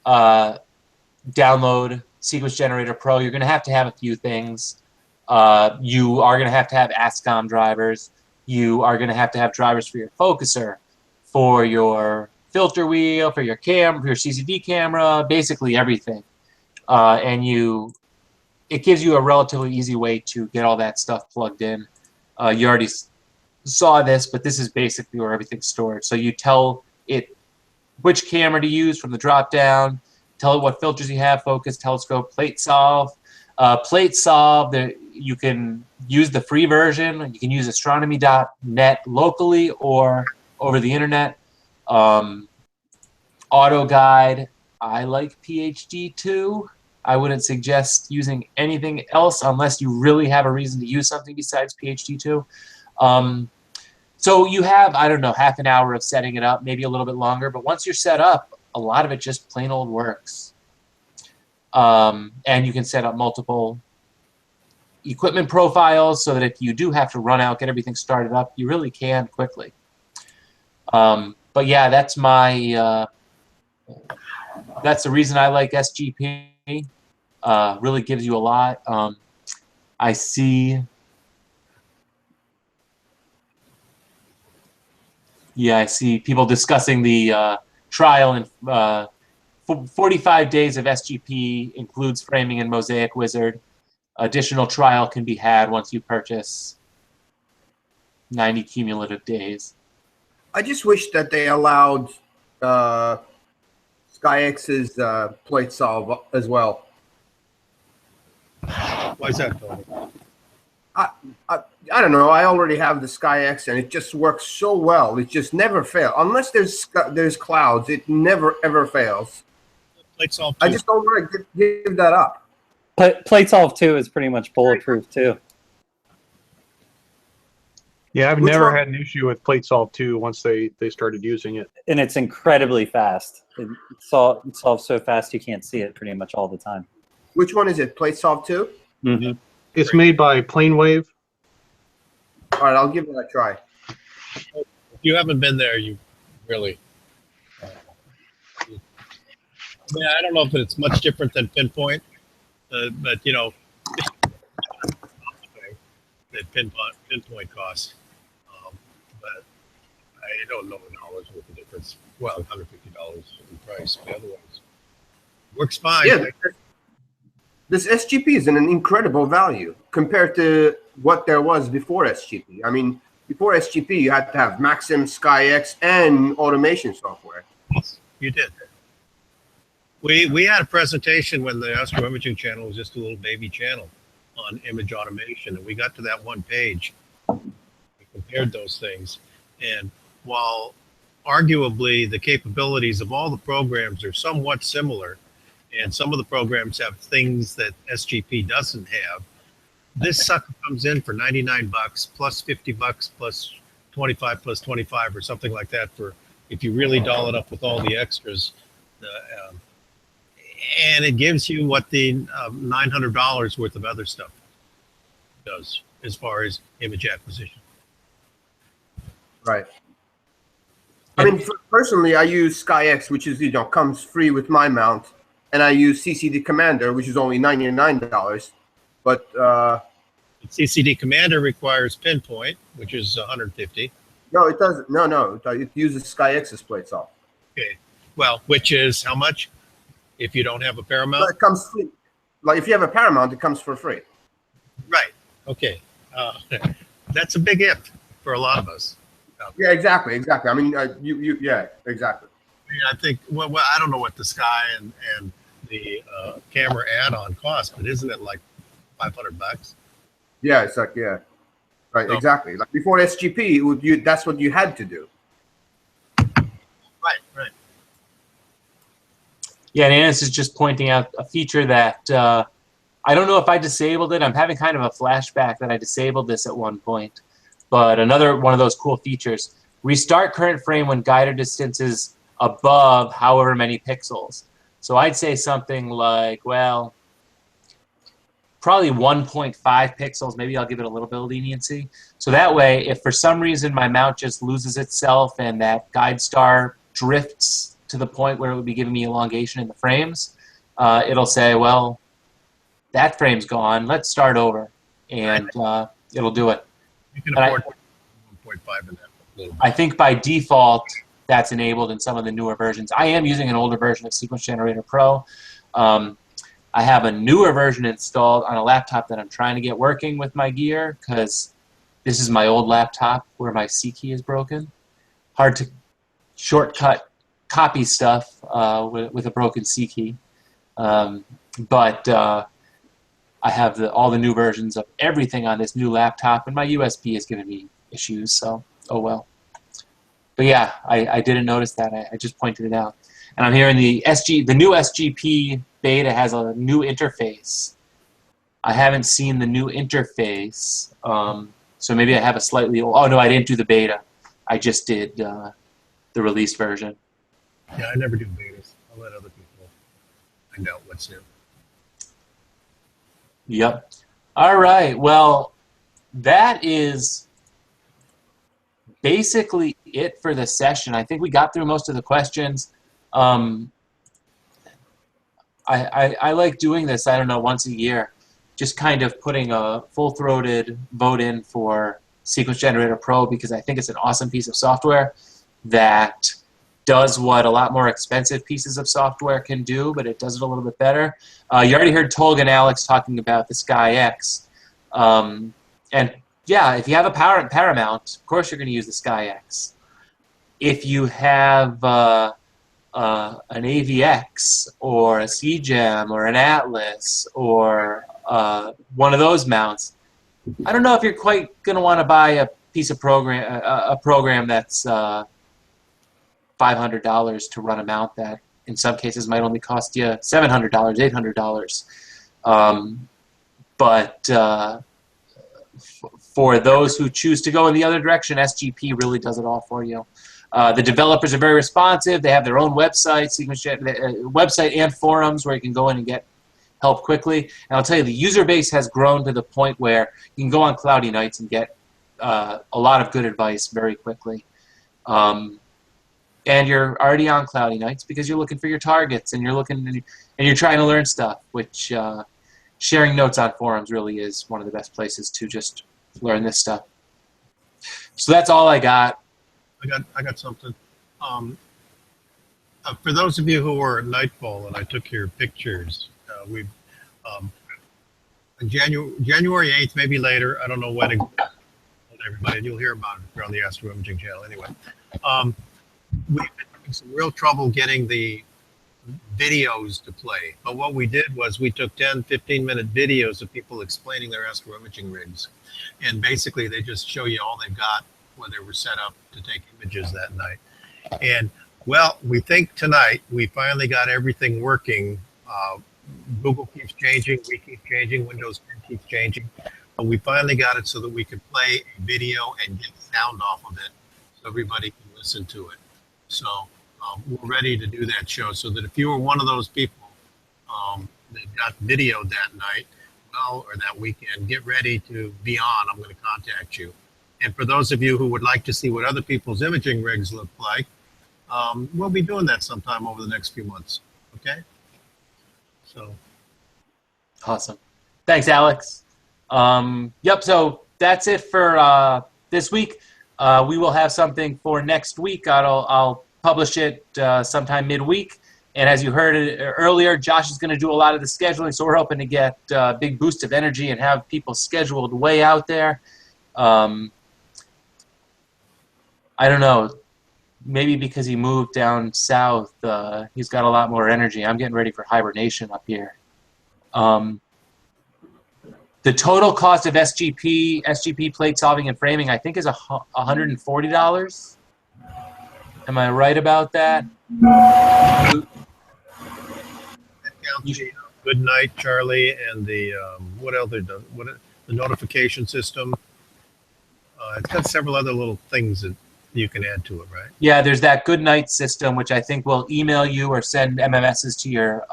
download Sequence Generator Pro, you're going to have a few things. You are going to have ASCOM drivers. You are going to have drivers for your focuser, for your filter wheel, for your camera, for your CCD camera, basically everything. And it gives you a relatively easy way to get all that stuff plugged in. You already saw this, but this is basically where everything's stored. So you tell it which camera to use from the drop down, tell it what filters you have, focus, telescope, plate solve. Plate solve, you can use the free version. You can use astronomy.net locally or over the internet. Auto guide, I like PHD2. I wouldn't suggest using anything else unless you really have a reason to use something besides PHD2. So you have, I don't know, half an hour of setting it up, maybe a little bit longer. But once you're set up, a lot of it just plain old works. And you can set up multiple equipment profiles so that if you do have to run out, get everything started up, you really can quickly. But yeah, that's my that's the reason I like SGP. Really gives you a lot. I see. Yeah, I see people discussing the trial and 45 days of SGP includes framing and Mosaic Wizard. Additional trial can be had once you purchase 90 cumulative days. I just wish that they allowed SkyX's plate solve as well. Why is that, Tony? I don't know. I already have the SkyX, and it just works so well. It just never fails. Unless there's clouds, it never ever fails. Plate solve I just don't want to give that up. Plate solve 2 is pretty much bulletproof too. Yeah, I've Which never one? had an issue with plate solve 2 once they started using it. And it's incredibly fast. It solves so fast you can't see it pretty much all the time. Which one is it? Plate solve 2? Mm-hmm. It's made by Planewave. All right, I'll give it a try. If you haven't been there, you really. Yeah, I don't know if it's much different than Pinpoint, but you know, that Pinpoint costs. But I don't know in dollars what the difference. Well, $150 in price, but otherwise works fine. Yeah, this SGP is an incredible value compared to what there was before SGP. I mean, before SGP, you had to have Maxim, SkyX, and automation software. Yes, you did. We had a presentation when the Astro Imaging channel was just a little baby channel on image automation, and we got to that one page. We compared those things, and while arguably the capabilities of all the programs are somewhat similar, and some of the programs have things that SGP doesn't have, this sucker comes in for $99 plus $50 plus 25 plus 25 or something like that for if you really doll it up with all the extras. And it gives you what the $900 worth of other stuff does as far as image acquisition. Right. I mean, personally, I use SkyX, which is, comes free with my mount, and I use CCD Commander, which is only $99. But CCD Commander requires Pinpoint, which is $150. no, it doesn't. No, it uses SkyX's plate soft. Okay. Well, which is how much? If you don't have a Paramount? But it comes free. Like if you have a Paramount, it comes for free. Right. Okay. That's a big if for a lot of us. Yeah, exactly. I mean, yeah, exactly. I think. Well, I don't know what the Sky and the camera add-on cost, but isn't it like $500? Yeah, it's like right, So, exactly. Like before SGP, that's what you had to do. Right. Yeah, and Annis is just pointing out a feature that I don't know if I disabled it. I'm having kind of a flashback that I disabled this at one point. But another one of those cool features, restart current frame when guided distance is above however many pixels. So I'd say something like, well, probably 1.5 pixels. Maybe I'll give it a little bit of leniency. So that way, if for some reason my mount just loses itself and that guide star drifts to the point where it would be giving me elongation in the frames, it'll say, well, that frame's gone. Let's start over. And it'll do it. You can afford 1.5 in that little bit. I think by default, that's enabled in some of the newer versions. I am using an older version of Sequence Generator Pro. I have a newer version installed on a laptop that I'm trying to get working with my gear because this is my old laptop where my C key is broken. Hard to shortcut copy stuff with a broken C key. But I have all the new versions of everything on this new laptop, and my USB is giving me issues, so oh well. But yeah, I didn't notice that. I just pointed it out. And I'm hearing the new SGP beta has a new interface. I haven't seen the new interface, so maybe I have a slightly old. Oh no, I didn't do the beta. I just did the release version. Yeah, I never do betas. I'll let other people find out what's new. Yep. All right. Well, that is basically it for the session. I think we got through most of the questions. I like doing this, I don't know, once a year. Just kind of putting a full-throated vote in for Sequence Generator Pro because I think it's an awesome piece of software that does what a lot more expensive pieces of software can do, but it does it a little bit better. You already heard Tolga and Alex talking about the SkyX. And yeah, if you have a Paramount, of course you're going to use the SkyX. If you have an AVX or a CGEM or an Atlas or one of those mounts, I don't know if you're quite going to want to buy a piece of program that's $500 to run a mount that in some cases might only cost you $700, $800. But for those who choose to go in the other direction, SGP really does it all for you. The developers are very responsive. They have their own website, website and forums where you can go in and get help quickly. And I'll tell you, the user base has grown to the point where you can go on cloudy nights and get a lot of good advice very quickly. And you're already on cloudy nights because you're looking for your targets and you're trying to learn stuff, which sharing notes on forums really is one of the best places to just learn this stuff. So that's all I got. I got something. For those of you who were at Nightfall and I took your pictures, we've on January 8th, maybe later. I don't know when. Everybody, you'll hear about it if you're on the Astro Imaging channel. Anyway, we've been having some real trouble getting the videos to play. But what we did was we took 10, 15-minute videos of people explaining their Astro Imaging rigs, and basically they just show you all they've got when they were set up to take images that night. And well, we think tonight we finally got everything working. Google keeps changing, we keep changing, Windows 10 keeps changing. But we finally got it so that we could play a video and get sound off of it so everybody can listen to it. So we're ready to do that show, so that if you were one of those people that got videoed that night, well, or that weekend, get ready to be on. I'm going to contact you. And for those of you who would like to see what other people's imaging rigs look like, we'll be doing that sometime over the next few months. Okay? So. Awesome. Thanks, Alex. Yep, so that's it for this week. We will have something for next week. I'll publish it sometime midweek. And as you heard earlier, Josh is going to do a lot of the scheduling, so we're hoping to get a big boost of energy and have people scheduled way out there. I don't know. Maybe because he moved down south, he's got a lot more energy. I'm getting ready for hibernation up here. The total cost of SGP plate solving and framing, I think, is $140. Am I right about that? Good night, Charlie, and the what else? The notification system. It's got several other little things that you can add to it, right? Yeah, there's that good night system, which I think will email you or send MMSs to your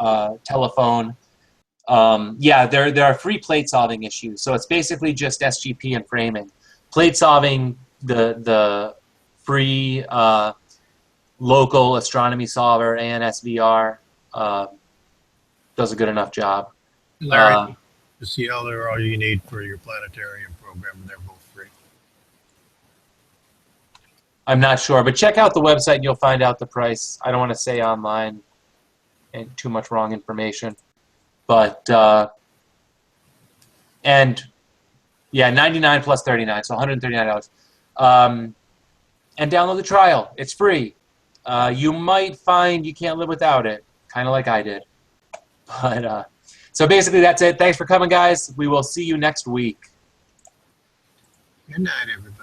telephone. Yeah, there are free plate solving issues. So it's basically just SGP and framing. Plate solving, the free local astronomy solver, ANSVR, does a good enough job. Larry, the CL are all you need for your planetarium program, and they're both free. I'm not sure, but check out the website and you'll find out the price. I don't want to say online and too much wrong information. But, and yeah, 99 plus 39, so $139. And download the trial. It's free. You might find you can't live without it, kind of like I did. But, so basically that's it. Thanks for coming, guys. We will see you next week. Good night, everybody.